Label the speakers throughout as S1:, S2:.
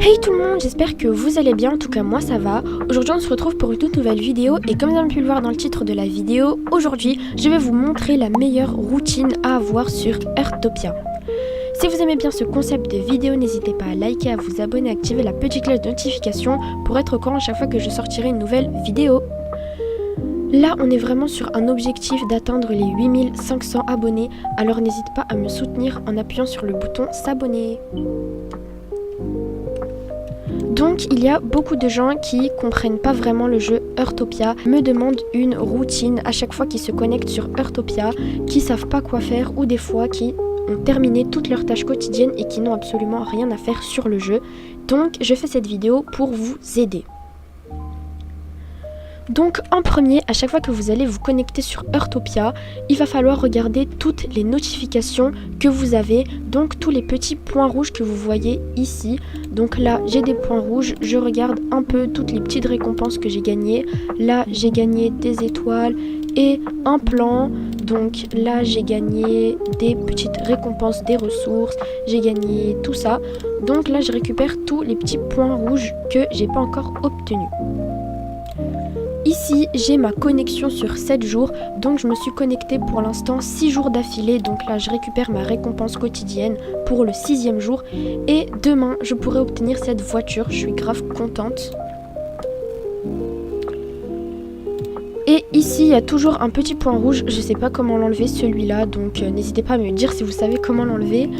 S1: Hey tout le monde, j'espère que vous allez bien, en tout cas moi ça va. Aujourd'hui on se retrouve pour une toute nouvelle vidéo et comme vous avez pu le voir dans le titre de la vidéo, aujourd'hui je vais vous montrer la meilleure routine à avoir sur Heartopia. Si vous aimez bien ce concept de vidéo, n'hésitez pas à liker, à vous abonner, à activer la petite cloche de notification pour être au courant à chaque fois que je sortirai une nouvelle vidéo. Là on est vraiment sur un objectif d'atteindre les 8500 abonnés, alors n'hésite pas à me soutenir en appuyant sur le bouton s'abonner. Donc il y a beaucoup de gens qui comprennent pas vraiment le jeu Heartopia, me demandent une routine à chaque fois qu'ils se connectent sur Heartopia, qui savent pas quoi faire ou des fois qui ont terminé toutes leurs tâches quotidiennes et qui n'ont absolument rien à faire sur le jeu. Donc je fais cette vidéo pour vous aider. Donc en premier, à chaque fois que vous allez vous connecter sur Heartopia, il va falloir regarder toutes les notifications que vous avez, donc tous les petits points rouges que vous voyez ici. Donc là j'ai des points rouges, je regarde un peu toutes les petites récompenses que j'ai gagnées. Là j'ai gagné des étoiles et un plan, donc là j'ai gagné des petites récompenses, des ressources, j'ai gagné tout ça. Donc là je récupère tous les petits points rouges que j'ai pas encore obtenus. Ici, j'ai ma connexion sur 7 jours, donc je me suis connectée pour l'instant 6 jours d'affilée, donc là je récupère ma récompense quotidienne pour le 6e jour et demain je pourrai obtenir cette voiture, je suis grave contente. Et ici, il y a toujours un petit point rouge, je sais pas comment l'enlever celui-là, donc n'hésitez pas à me dire si vous savez comment l'enlever.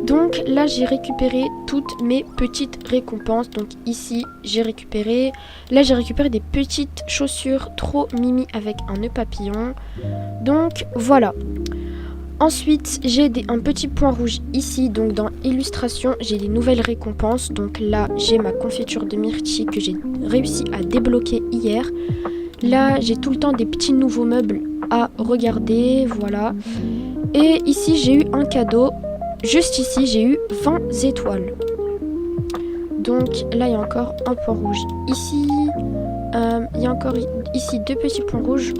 S1: Donc là j'ai récupéré toutes mes petites récompenses, donc ici j'ai récupéré, là j'ai récupéré des petites chaussures trop mimi avec un nœud papillon, donc voilà. Ensuite j'ai un petit point rouge ici, donc dans illustration j'ai des nouvelles récompenses, donc là j'ai ma confiture de myrtille que j'ai réussi à débloquer hier. Là j'ai tout le temps des petits nouveaux meubles à regarder, voilà. Et ici j'ai eu un cadeau. Juste ici, j'ai eu 20 étoiles. Donc là, il y a encore un point rouge ici. Il y a encore ici 2 petits points rouges.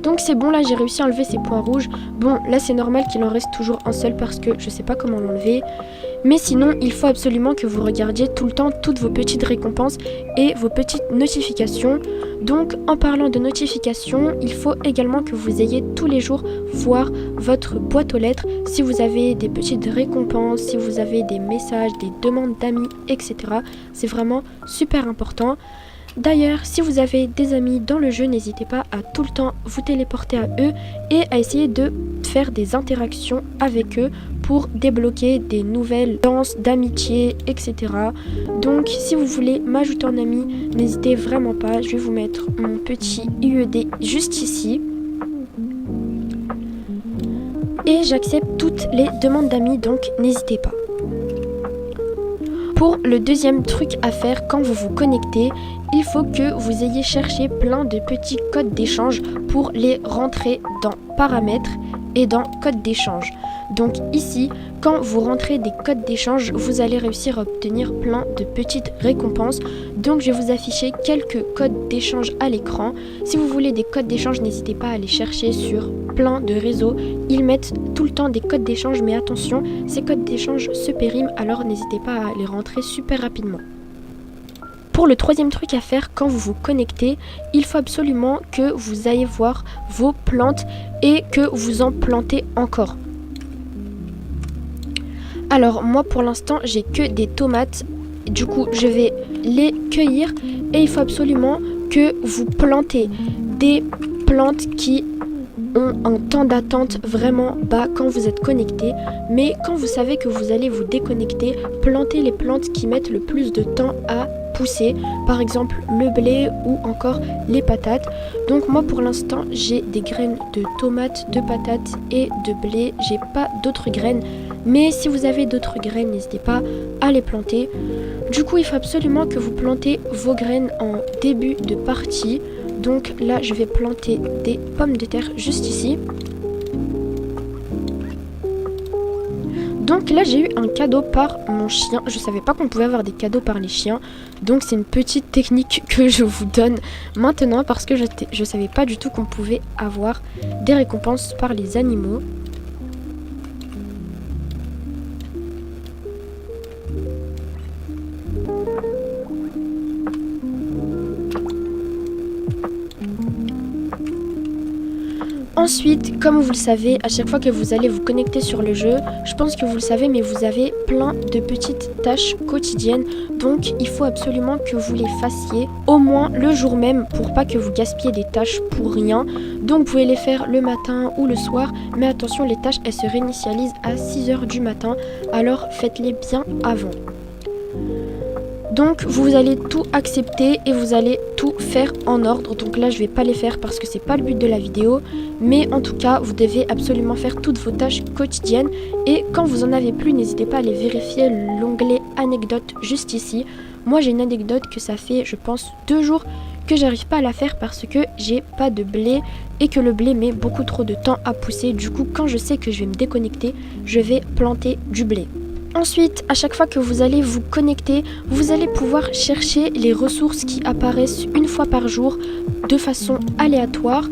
S1: Donc c'est bon, là, j'ai réussi à enlever ces points rouges. Bon, là, c'est normal qu'il en reste toujours un seul parce que je sais pas comment l'enlever. Mais sinon, il faut absolument que vous regardiez tout le temps toutes vos petites récompenses et vos petites notifications. Donc, en parlant de notifications, il faut également que vous ayez tous les jours voir votre boîte aux lettres. Si vous avez des petites récompenses, si vous avez des messages, des demandes d'amis, etc. C'est vraiment super important. D'ailleurs, si vous avez des amis dans le jeu, n'hésitez pas à tout le temps vous téléporter à eux et à essayer de faire des interactions avec eux pour débloquer des nouvelles danses d'amitié, etc. Donc, si vous voulez m'ajouter en ami, n'hésitez vraiment pas. Je vais vous mettre mon petit IED juste ici. Et j'accepte toutes les demandes d'amis, donc n'hésitez pas. Pour le deuxième truc à faire quand vous vous connectez, il faut que vous ayez cherché plein de petits codes d'échange pour les rentrer dans paramètres et dans code d'échange. Donc ici, quand vous rentrez des codes d'échange, vous allez réussir à obtenir plein de petites récompenses. Donc je vais vous afficher quelques codes d'échange à l'écran. Si vous voulez des codes d'échange, n'hésitez pas à les chercher sur plein de réseaux. Ils mettent tout le temps des codes d'échange, mais attention, ces codes d'échange se périment, alors n'hésitez pas à les rentrer super rapidement. Pour le troisième truc à faire quand vous vous connectez, il faut absolument que vous ayez voir vos plantes et que vous en plantez encore. Alors moi pour l'instant j'ai que des tomates, du coup je vais les cueillir et il faut absolument que vous plantez des plantes qui ont un temps d'attente vraiment bas quand vous êtes connecté, mais quand vous savez que vous allez vous déconnecter, plantez les plantes qui mettent le plus de temps à pousser, par exemple le blé ou encore les patates. Donc moi pour l'instant j'ai des graines de tomates, de patates et de blé, j'ai pas d'autres graines, mais si vous avez d'autres graines n'hésitez pas à les planter. Du coup il faut absolument que vous plantez vos graines en début de partie. Donc là je vais planter des pommes de terre juste ici. Donc là j'ai eu un cadeau par mon chien. Je savais pas qu'on pouvait avoir des cadeaux par les chiens. Donc c'est une petite technique que je vous donne maintenant parce que je savais pas du tout qu'on pouvait avoir des récompenses par les animaux. Ensuite, comme vous le savez, à chaque fois que vous allez vous connecter sur le jeu, je pense que vous le savez, mais vous avez plein de petites tâches quotidiennes. Donc, il faut absolument que vous les fassiez au moins le jour même pour pas que vous gaspillez des tâches pour rien. Donc, vous pouvez les faire le matin ou le soir. Mais attention, les tâches, elles se réinitialisent à 6h du matin. Alors, faites-les bien avant. Donc vous allez tout accepter et vous allez tout faire en ordre. Donc là je vais pas les faire parce que c'est pas le but de la vidéo. Mais en tout cas vous devez absolument faire toutes vos tâches quotidiennes. Et quand vous en avez plus, n'hésitez pas à aller vérifier l'onglet anecdote juste ici. Moi j'ai une anecdote que ça fait je pense 2 jours que j'arrive pas à la faire parce que j'ai pas de blé et que le blé met beaucoup trop de temps à pousser. Du coup quand je sais que je vais me déconnecter, je vais planter du blé. Ensuite, à chaque fois que vous allez vous connecter, vous allez pouvoir chercher les ressources qui apparaissent une fois par jour de façon aléatoire.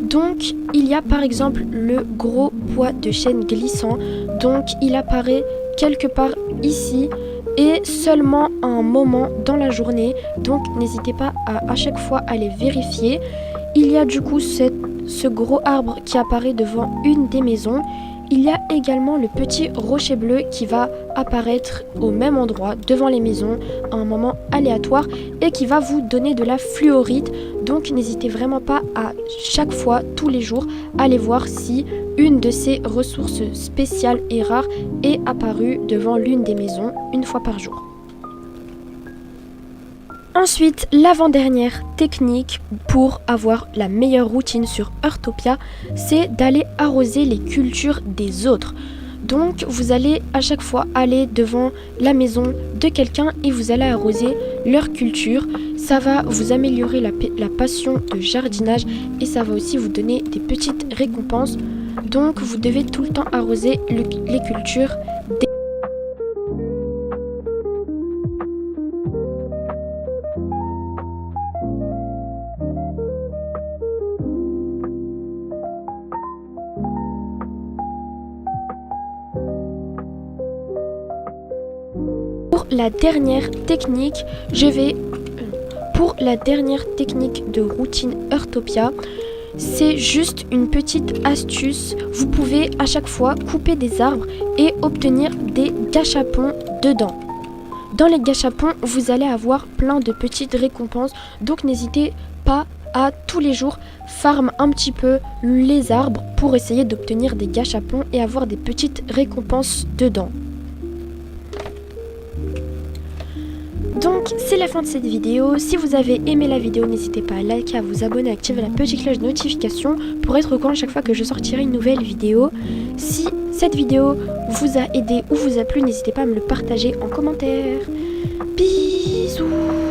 S1: Donc, il y a par exemple le gros poids de chêne glissant. Donc, il apparaît quelque part ici et seulement à un moment dans la journée. Donc, n'hésitez pas à chaque fois aller vérifier. Il y a du coup ce gros arbre qui apparaît devant une des maisons. Il y a également le petit rocher bleu qui va apparaître au même endroit devant les maisons à un moment aléatoire et qui va vous donner de la fluorite. Donc n'hésitez vraiment pas à chaque fois, tous les jours, aller voir si une de ces ressources spéciales et rares est apparue devant l'une des maisons une fois par jour. Ensuite, l'avant-dernière technique pour avoir la meilleure routine sur Heartopia, c'est d'aller arroser les cultures des autres. Donc, vous allez à chaque fois aller devant la maison de quelqu'un et vous allez arroser leur culture. Ça va vous améliorer la passion de jardinage et ça va aussi vous donner des petites récompenses. Donc, vous devez tout le temps arroser les cultures des Pour la dernière technique de routine Heartopia, c'est juste une petite astuce. Vous pouvez à chaque fois couper des arbres et obtenir des gâchapons dedans. Dans les gâchapons, vous allez avoir plein de petites récompenses. Donc n'hésitez pas à tous les jours farm un petit peu les arbres pour essayer d'obtenir des gâchapons et avoir des petites récompenses dedans. Donc c'est la fin de cette vidéo. Si vous avez aimé la vidéo, n'hésitez pas à liker, à vous abonner, à activer la petite cloche de notification pour être au courant chaque fois que je sortirai une nouvelle vidéo. Si cette vidéo vous a aidé ou vous a plu, n'hésitez pas à me le partager en commentaire. Bisous.